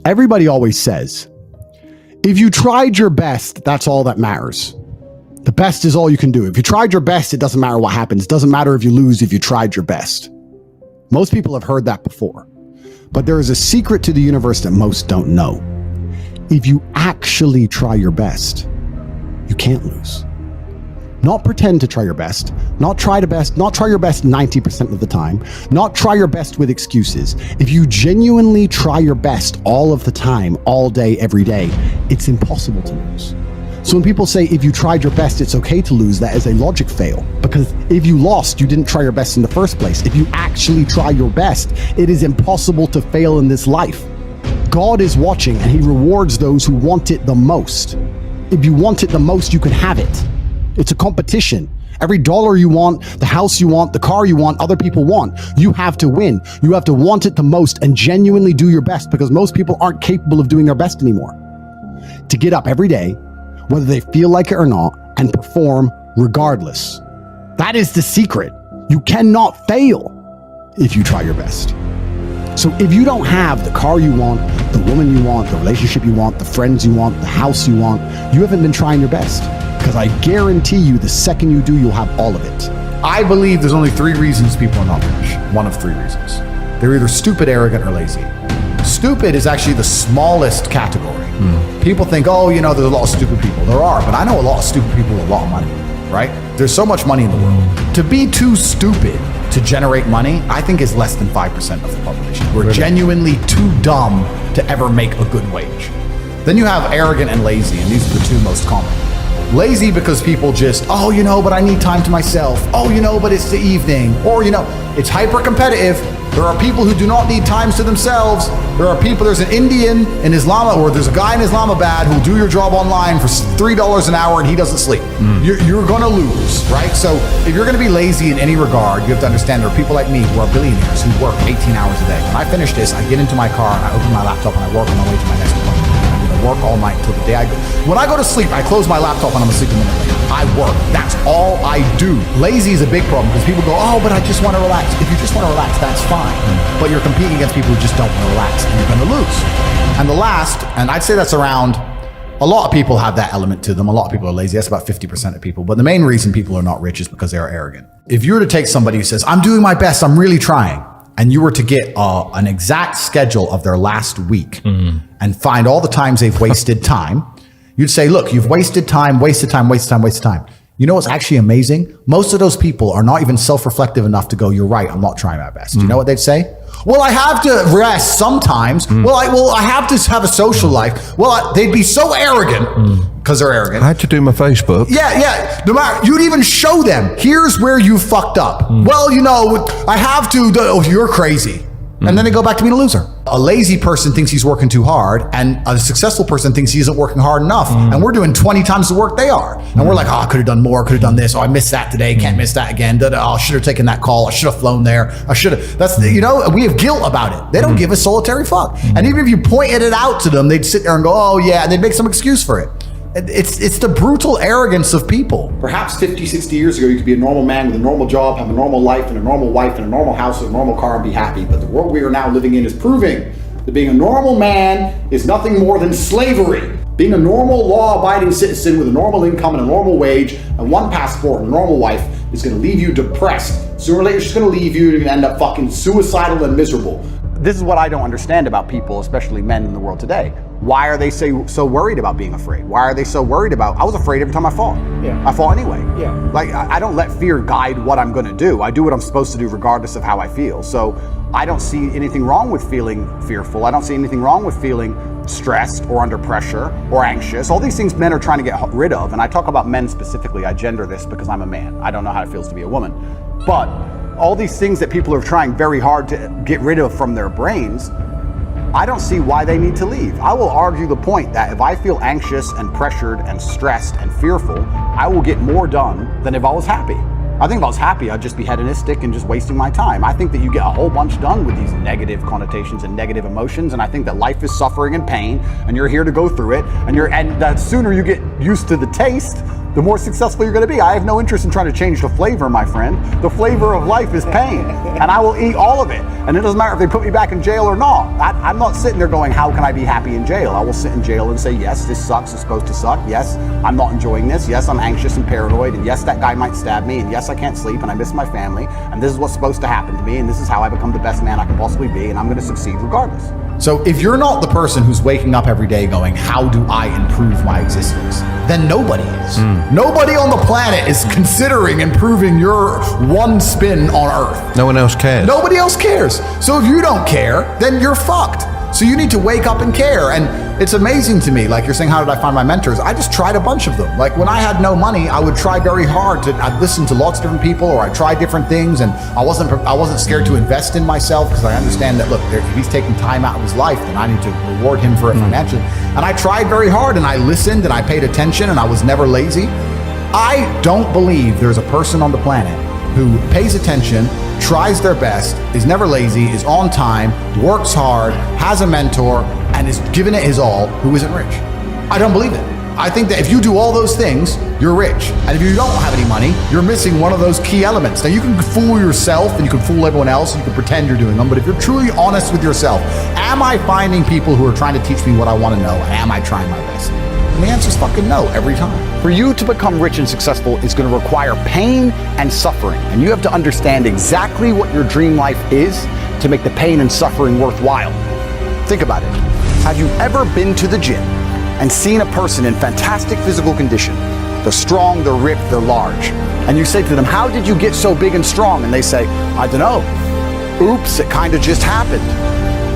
Everybody always says, if you tried your best, that's all that matters. The best is all you can do. If you tried your best, it doesn't matter what happens. It doesn't matter if you lose if you tried your best. Most people have heard that before. But there is a secret to the universe that most don't know. If you actually try your best, you can't lose. Not pretend to try your best, not try your best 90% of the time, not try your best with excuses. If you genuinely try your best all of the time, all day, every day, it's impossible to lose. So when people say, if you tried your best, it's okay to lose, that is a logic fail. Because if you lost, you didn't try your best in the first place. If you actually try your best, it is impossible to fail in this life. God is watching and he rewards those who want it the most. If you want it the most, you can have it. It's a competition. Every dollar you want, the house you want, the car you want, other people want, you have to win. You have to want it the most and genuinely do your best, because most people aren't capable of doing their best anymore. To get up every day, whether they feel like it or not, and perform regardless. That is the secret. You cannot fail if you try your best. So if you don't have the car you want, the woman you want, the relationship you want, the friends you want, the house you want, you haven't been trying your best. Because I guarantee you, the second you do, you'll have all of it. I believe there's only 3 reasons people are not rich. One of 3 reasons. They're either stupid, arrogant, or lazy. Stupid is actually the smallest category. People think, oh, you know, there's a lot of stupid people. There are, but I know a lot of stupid people with a lot of money, right? There's so much money in the world. To be too stupid to generate money, I think is less than 5% of the population. We're genuinely too dumb to ever make a good wage. Then you have arrogant and lazy, and these are the 2 most common. Lazy because people just, oh, you know, but I need time to myself. Oh, you know, but it's the evening. Or, you know, it's hyper competitive. There are people who do not need times to themselves. There are people, there's an Indian in Islam, or there's a guy in Islamabad who'll do your job online for $3 an hour and he doesn't sleep. You're gonna lose, right? So if you're gonna be lazy in any regard, you have to understand there are people like me who are billionaires who work 18 hours a day. When I finish this, I get into my car and I open my laptop and I work on my way to my next appointment. I'm gonna work all night until the day I go. When I go to sleep, I close my laptop and I'm asleep a minute later. I work. That's all I do. Lazy is a big problem because people go, oh, but I just want to relax. If you just want to relax, that's fine. But you're competing against people who just don't want to relax, and you're going to lose. And the last, and I'd say that's around, a lot of people have that element to them. A lot of people are lazy. That's about 50% of people. But the main reason people are not rich is because they are arrogant. If you were to take somebody who says, I'm doing my best, I'm really trying, and you were to get an exact schedule of their last week and find all the times they've wasted time, you'd say, look, you've wasted time, wasted time, wasted time, wasted time. You know what's actually amazing? Most of those people are not even self-reflective enough to go, you're right, I'm not trying my best. You know what they'd say? Well, I have to rest sometimes. Well, I have to have a social life. Well, they'd be so arrogant because they're arrogant. I had to do my Facebook. Yeah. No matter, you'd even show them, here's where you fucked up. Well, you know, I have to, you're crazy. And then they go back to being a loser. A lazy person thinks he's working too hard, and a successful person thinks he isn't working hard enough. And we're doing 20 times the work they are. And we're like, oh, I could have done more, could have done this. Oh, I missed that today, can't miss that again. Oh, I should have taken that call. I should have flown there. I should have. That's, you know, we have guilt about it. They don't give a solitary fuck. And even if you pointed it out to them, they'd sit there and go, oh yeah, and they'd make some excuse for it. It's the brutal arrogance of people. Perhaps 50, 60 years ago, you could be a normal man with a normal job, have a normal life and a normal wife and a normal house and a normal car and be happy. But the world we are now living in is proving that being a normal man is nothing more than slavery. Being a normal, law-abiding citizen with a normal income and a normal wage and one passport and a normal wife is going to leave you depressed. Sooner or later, it's just going to leave you and end up fucking suicidal and miserable. This is what I don't understand about people, especially men in the world today. Why are they so worried about being afraid? Why are they so worried about, I was afraid every time I fought. I fought anyway. Like, I don't let fear guide what I'm gonna do. I do what I'm supposed to do regardless of how I feel. So I don't see anything wrong with feeling fearful. I don't see anything wrong with feeling stressed or under pressure or anxious. All these things men are trying to get rid of. And I talk about men specifically. I gender this because I'm a man. I don't know how it feels to be a woman. But all these things that people are trying very hard to get rid of from their brains, I don't see why they need to leave. I will argue the point that if I feel anxious and pressured and stressed and fearful, I will get more done than if I was happy. I think if I was happy, I'd just be hedonistic and just wasting my time. I think that you get a whole bunch done with these negative connotations and negative emotions, and I think that life is suffering and pain, and you're here to go through it, and the sooner you get used to the taste, the more successful you're going to be. I have no interest in trying to change the flavor, my friend. The flavor of life is pain, and I will eat all of it. And it doesn't matter if they put me back in jail or not. I'm not sitting there going, how can I be happy in jail? I will sit in jail and say, yes, this sucks, it's supposed to suck. Yes, I'm not enjoying this. Yes, I'm anxious and paranoid. And yes, that guy might stab me. And yes, I can't sleep and I miss my family. And this is what's supposed to happen to me. And this is how I become the best man I can possibly be. And I'm going to succeed regardless. So if you're not the person who's waking up every day going, how do I improve my existence? Then nobody is. Nobody on the planet is considering improving your one spin on Earth. No one else cares. Nobody else cares. So if you don't care, then you're fucked. So you need to wake up and care. And it's amazing to me, like you're saying, how did I find my mentors? I just tried a bunch of them. Like when I had no money, I would try very hard I'd listen to lots of different people, or I'd try different things. And I wasn't scared to invest in myself, because I understand that, look, if he's taking time out of his life, then I need to reward him for it financially. And I tried very hard, and I listened, and I paid attention, and I was never lazy. I don't believe there's a person on the planet who pays attention, tries their best, is never lazy, is on time, works hard, has a mentor, and is giving it his all, who isn't rich. I don't believe it. I think that if you do all those things, you're rich. And if you don't have any money, you're missing one of those key elements. Now, you can fool yourself and you can fool everyone else and you can pretend you're doing them, but if you're truly honest with yourself, am I finding people who are trying to teach me what I want to know, and am I trying my best? And the answer is fucking no every time. For you to become rich and successful is going to require pain and suffering. And you have to understand exactly what your dream life is to make the pain and suffering worthwhile. Think about it. Have you ever been to the gym and seen a person in fantastic physical condition? They're strong, they're ripped, they're large. And you say to them, how did you get so big and strong? And they say, I don't know. Oops, it kind of just happened.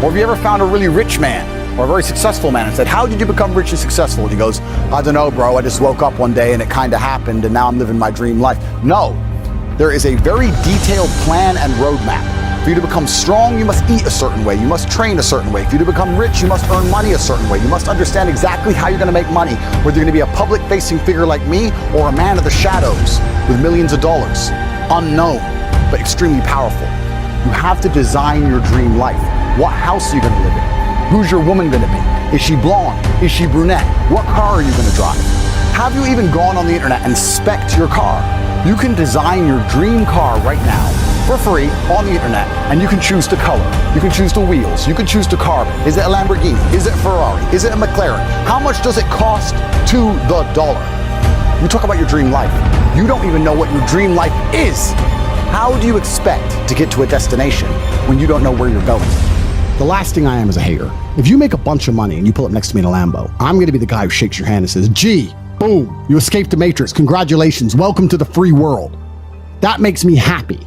Or have you ever found a really rich man or a very successful man and said, how did you become rich and successful? And he goes, I don't know, bro. I just woke up one day and it kind of happened and now I'm living my dream life. No, there is a very detailed plan and roadmap. For you to become strong, you must eat a certain way. You must train a certain way. For you to become rich, you must earn money a certain way. You must understand exactly how you're going to make money, whether you're going to be a public-facing figure like me or a man of the shadows with millions of dollars. Unknown, but extremely powerful. You have to design your dream life. What house are you going to live in? Who's your woman going to be? Is she blonde? Is she brunette? What car are you going to drive? Have you even gone on the internet and spec'd your car? You can design your dream car right now for free on the internet, and you can choose the color, you can choose the wheels, you can choose the carbon. Is it a Lamborghini? Is it a Ferrari? Is it a McLaren? How much does it cost to the dollar? You talk about your dream life. You don't even know what your dream life is. How do you expect to get to a destination when you don't know where you're going? The last thing I am is a hater. If you make a bunch of money and you pull up next to me in a Lambo, I'm going to be the guy who shakes your hand and says, gee, boom, you escaped the Matrix. Congratulations. Welcome to the free world. That makes me happy.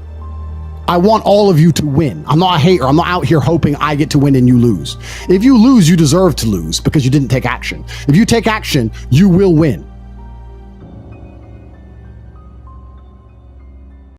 I want all of you to win. I'm not a hater. I'm not out here hoping I get to win and you lose. If you lose, you deserve to lose because you didn't take action. If you take action, you will win.